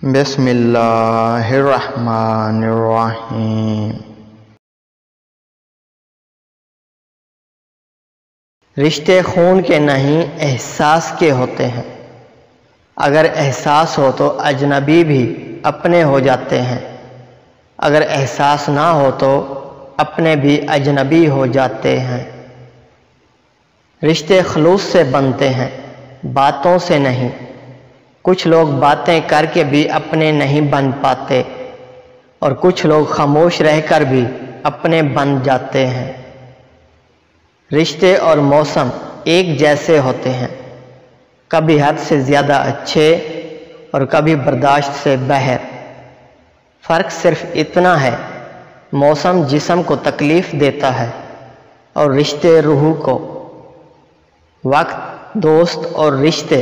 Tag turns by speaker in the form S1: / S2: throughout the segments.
S1: بسم اللہ الرحمن الرحیم۔
S2: رشتے خون کے نہیں احساس کے ہوتے ہیں۔ اگر احساس ہو تو اجنبی بھی اپنے ہو جاتے ہیں، اگر احساس نہ ہو تو اپنے بھی اجنبی ہو جاتے ہیں۔ رشتے خلوص سے بنتے ہیں، باتوں سے نہیں۔ کچھ لوگ باتیں کر کے بھی اپنے نہیں بن پاتے اور کچھ لوگ خاموش رہ کر بھی اپنے بن جاتے ہیں۔ رشتے اور موسم ایک جیسے ہوتے ہیں، کبھی حد سے زیادہ اچھے اور کبھی برداشت سے باہر۔ فرق صرف اتنا ہے، موسم جسم کو تکلیف دیتا ہے اور رشتے روح کو۔ وقت، دوست اور رشتے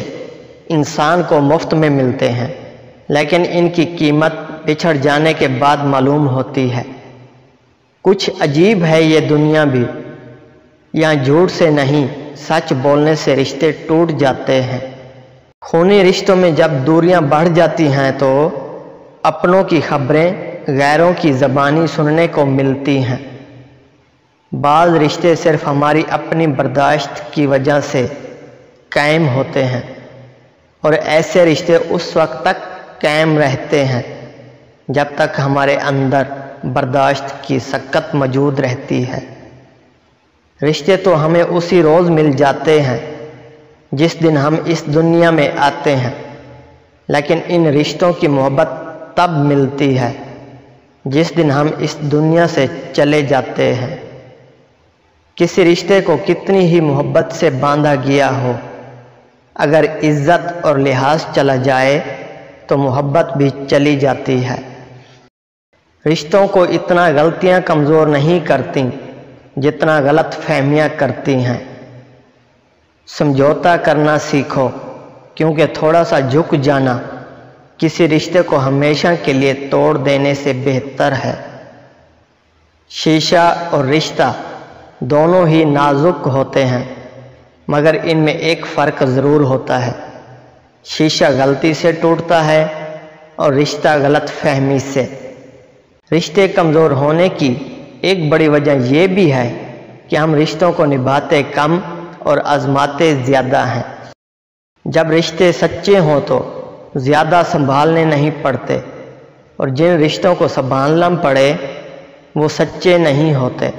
S2: انسان کو مفت میں ملتے ہیں، لیکن ان کی قیمت بچھڑ جانے کے بعد معلوم ہوتی ہے۔ کچھ عجیب ہے یہ دنیا بھی، یہاں جھوٹ سے نہیں سچ بولنے سے رشتے ٹوٹ جاتے ہیں۔ خونی رشتوں میں جب دوریاں بڑھ جاتی ہیں تو اپنوں کی خبریں غیروں کی زبانی سننے کو ملتی ہیں۔ بعض رشتے صرف ہماری اپنی برداشت کی وجہ سے قائم ہوتے ہیں، اور ایسے رشتے اس وقت تک قائم رہتے ہیں جب تک ہمارے اندر برداشت کی سکت موجود رہتی ہے۔ رشتے تو ہمیں اسی روز مل جاتے ہیں جس دن ہم اس دنیا میں آتے ہیں، لیکن ان رشتوں کی محبت تب ملتی ہے جس دن ہم اس دنیا سے چلے جاتے ہیں۔ کسی رشتے کو کتنی ہی محبت سے باندھا گیا ہو، اگر عزت اور لحاظ چلا جائے تو محبت بھی چلی جاتی ہے۔ رشتوں کو اتنا غلطیاں کمزور نہیں کرتی جتنا غلط فہمیاں کرتی ہیں۔ سمجھوتا کرنا سیکھو، کیونکہ تھوڑا سا جھک جانا کسی رشتے کو ہمیشہ کے لیے توڑ دینے سے بہتر ہے۔ شیشہ اور رشتہ دونوں ہی نازک ہوتے ہیں، مگر ان میں ایک فرق ضرور ہوتا ہے۔ شیشہ غلطی سے ٹوٹتا ہے اور رشتہ غلط فہمی سے۔ رشتے کمزور ہونے کی ایک بڑی وجہ یہ بھی ہے کہ ہم رشتوں کو نبھاتے کم اور آزماتے زیادہ ہیں۔ جب رشتے سچے ہوں تو زیادہ سنبھالنے نہیں پڑتے، اور جن رشتوں کو سنبھالنا پڑے وہ سچے نہیں ہوتے۔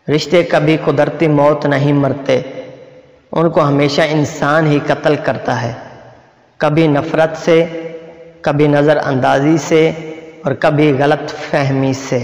S2: رشتے کبھی قدرتی موت نہیں مرتے، ان کو ہمیشہ انسان ہی قتل کرتا ہے، کبھی نفرت سے، کبھی نظر اندازی سے اور کبھی غلط فہمی سے۔